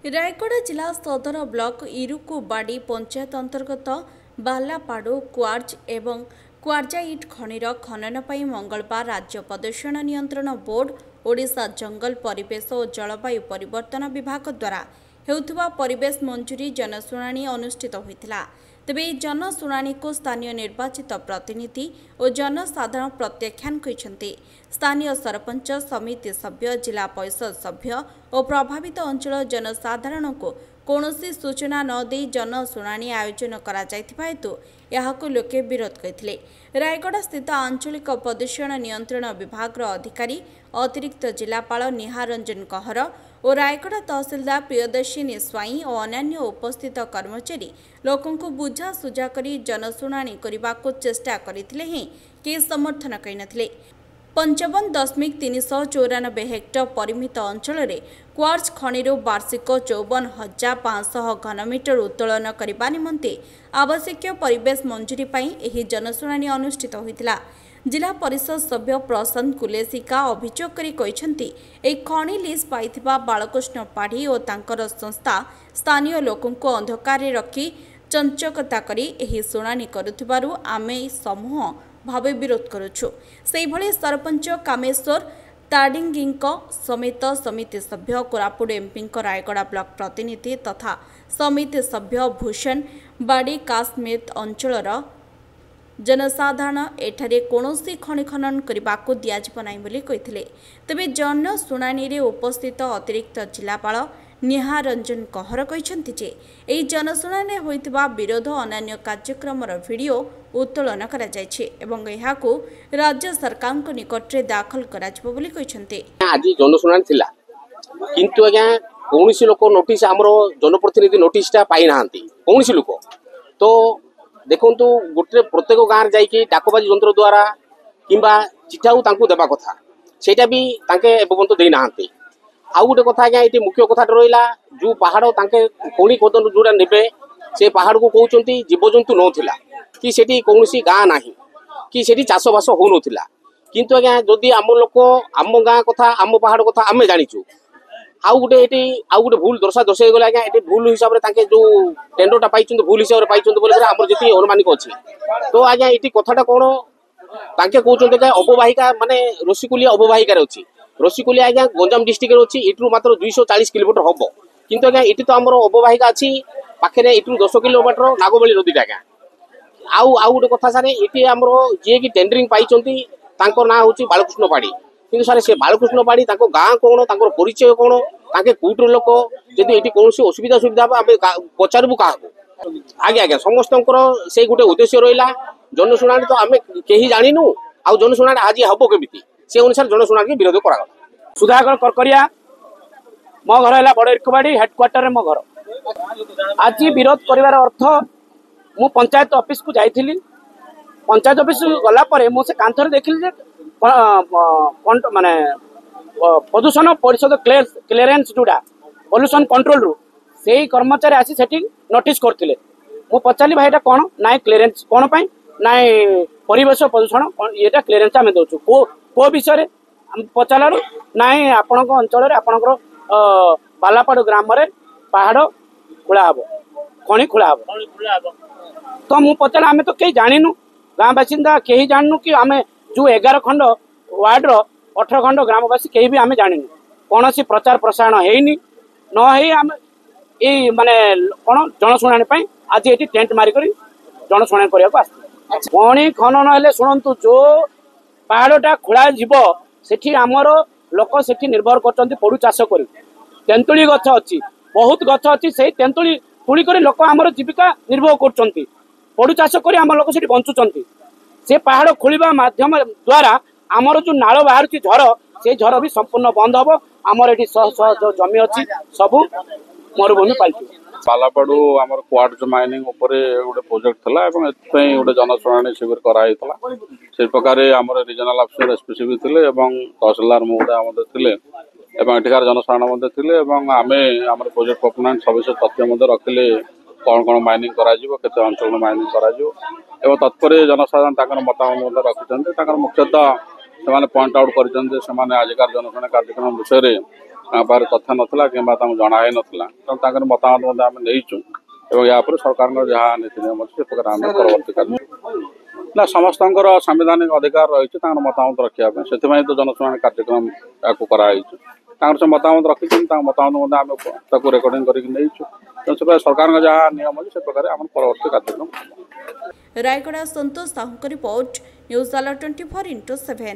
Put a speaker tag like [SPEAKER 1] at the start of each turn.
[SPEAKER 1] रायगढ़ जिला सदर ब्लॉक इरुकुबाड़ी पंचायत अंतर्गत बालापाड़ो क्वार्ज एवं क्वार्जाइट खनिर खनन पर मंगलवार राज्य प्रदूषण नियंत्रण बोर्ड ओडिशा जंगल परिवेश और जलवायु परिवर्तन विभाग द्वारा हेउथुवा परिवेश मंजूरी जनशुणाणी अनुष्ठित होइतिला। तेबे जनशुणाणी को स्थानीय निर्वाचित प्रतिनिधि और जनसाधारण प्रत्याख्यान करिसेंति। स्थानीय सरपंच समिति सभ्य जिला परिषद सभ्य और प्रभावित अंचल जनसाधारण को कौनसी सूचना न दे जनशुणाणी आयोजन करा जायथिबा हेतु याहाको लोके विरोध करथिले। रायगढ़ स्थित आंचलिक प्रदूषण नियंत्रण विभाग अधिकारी अतिरिक्त जिलापाल निहार रंजन कहर और रायगढ़ तहसीलदार प्रियदर्शिनी स्वाई और अन्य उपस्थित कर्मचारी लोकों को बुझा सुझा करी जनशुणाणी करने को चेष्टा करथिले हें के समर्थन करिनथिले। 55.394 हेक्टर परिमित अंचल में क्वार्ज खनिर वार्षिक 54,500 घनमीटर उत्तोलन करने निमंते आवश्यक परिवेश मंजूरी पर यह जनशुणाणी अनुष्ठित होइतिला। जिला परिषद सभ्य प्रशांत कुलेसिका अभियोग करी खनि लीज पाइथिबा बालकृष्ण पाढ़ी और तांकर संस्था स्थानीय लोकों को अंधकार रखी चंचकता करी एही शुणाणी करुथिबारु आमे समूह भावे विरोध करुछु। सेहिभଳି सरपंच कामेश्वर ताडिंगीଙ୍କ समेत समिति सभ्य कोरापुट एमपी रायगढ़ ब्लॉक प्रतिनिधि तथा समिति सभ्य भूषण बाड़ी काश्मीर अंचलर जनसाधारण एठारे कौनसी खनि खनन करने को दिज्व ना कहते। तेबे जनशुणाणी रे उपस्थित अतिरिक्त जिलापाल निहार रंजन कहर कहते जनशुणाणी होइतिबा विरोध अन्य कार्यक्रम वीडियो उत्तोलन करा जायछि एवं एहाकु राज्य सरकार निकट में दाखल करा जिवो बोली कहते।
[SPEAKER 2] आज जनशुणाणी थिला किंतु आज्ञा कौनसी लोक नोटिस आमर जनप्रतिनिधि नोटिसटा पाई नाहांती कौनसी लोक तो देखु गोटे प्रत्येक गाँव जाकि डाकबाजी यंत्र द्वारा किंबा चिठा देवा कथा सेटा भी तांके एपर्यंत दे नाहांती। आउ गोटे कथा आज्ञा ये मुख्य कथा रहा जो पहाड़ तांके कोणी कोदन जोड़ा ने से पहाड़ को कहते जीवजंतु नौला कि सेठी कौन गाँ ना कि सेठी चाषबास हो नाला किंतु आज्ञा जदि आम लोक आम गाँ कथा आम पहाड़ कथा आम जाचु आउ गोटे भूल दर्शा दर्शाई गला आज्ञा ये भूल हिसाब से जो टेंडरटा पाई भूल हिसाब से पाई बोले आम जी अनुमानिक अच्छी तो आज्ञा ये कथाटा कौन तांके कहते अववाहिका माने रसिकुलिया अववाहिकार अच्छी रसिकुलिया आज्ञा गंजाम डिस्ट्रिक्ट अच्छी इटू मात्र 240 किलोमीटर हम किंतु आज्ञा ये तो आम अववाहिका अच्छी पाखे इटू 10 किलोमीटर नागबली नदी आज्ञा आउ गोटे कथा सारे ये आम जी कि टेंडरिंग पाई ना हूँ बालकृष्ण पाढ़ी किंतु सारे से बालकृष्ण पाढ़ी गाँ कौन परिचय कौन ताके कौटर लोक जदि ये कौन असुविधा सुविधा आम पचारू क्या आगे आज्ञा समस्त से गोटे उद्देश्य रहा जनशुणाणी तो आम कहीं जाणीनु आउ जनशुणाणी आज हम केमी से अनुसार जनशुणाणी विरोध करागला।
[SPEAKER 3] सुधाकर करकरिया मो घर है बड़ इरुकुबाड़ी हेडक्वार्टर मो घर आज विरोध करार अर्थ मु पंचायत ऑफिस को जाइली पंचायत ऑफिस गला मुझे कांथर देखिली माने प्रदूषण परिषद क्लियरेंस जोड़ा पॉल्यूशन कंट्रोल रू से कर्मचारी आसी सेठी नोटिस करथिले मु पचाली भाई कौन ना क्लियरेंस कौन पाई ना परिवेश प्रदूषण ये क्लियरेंस आम दौचु को विषय पचारू ना आपण अंचल आपणकर बालापाड़ ग्राम में पहाड़ खोला हम खनि खोला हम तो मु पचार आम तो कहीं जाणीनु गाँ बासिंदा कहीं जाननु कि आम जो 11 खंड वार्ड 18 खंड ग्रामवासी कहीं भी आम जाणीनु कौन सी प्रचार प्रसारण होनी न ये माने कौन जनशुणाणी आज ये टेंट मारिक जनशुणाणी करने खनि खनन हेले शुणु जो पहाड़टा खोला जीव सेठी आमर लोक सेठी निर्भर कर पड़ू चाष कर तेंतुली गछ अच्छी बहुत गछ अच्छी से तेंतुली तुड़ी कर लोक आमर जीविका निर्भर कर पड़ू चाष कर आम लोक से बंचुंट से पहाड़ खोलिबा माध्यम द्वारा आमर जो नाल बाहर झर से झर भी संपूर्ण बंद हम आमर ये शह शह जो जमी अच्छी सब मरुभूमि पाल्टी
[SPEAKER 4] बालापाड़ू आमर क्वार्ज माइनिंग उपरे गोटे प्रोजेक्ट था गोटे जनशुणाणी शिविर कराई से प्रकार आमर रिजनाल अफिसर एसपीसी भी थे तहसीलदार महोदय थे एठार जनसाधारण थे आम प्रोजेक्ट प्रोपोनेंट सविशेष तथ्य रखिले कौन कौन माइनिंग करते अंचल माइनिंग कर तत्पर जनसाधारण मतामत रखिंट मुख्यतः से पॉइंट आउट कर आजिकार जनशुणाणी कार्यक्रम विषय पाखे तथ्य नाला कि जनाई नाला तेणु ताकर मतामत आम नहींचु और या सरकार जहाँ नीति नियम अच्छे से प्रकार आम परवर्ती कार्य ना समस्त संवैधानिक अधिकार रही मतामत रखा से तो जनशुणाणी कार्यक्रम या से मतामत रखी मतामत आम रेकर्डिंग कर सरकार जहाँ नियम अच्छे से प्रकार आम परवर्ती कार्यक्रम।
[SPEAKER 1] रायगड़ा संतोष साहू रिपोर्ट न्यूज 24x7।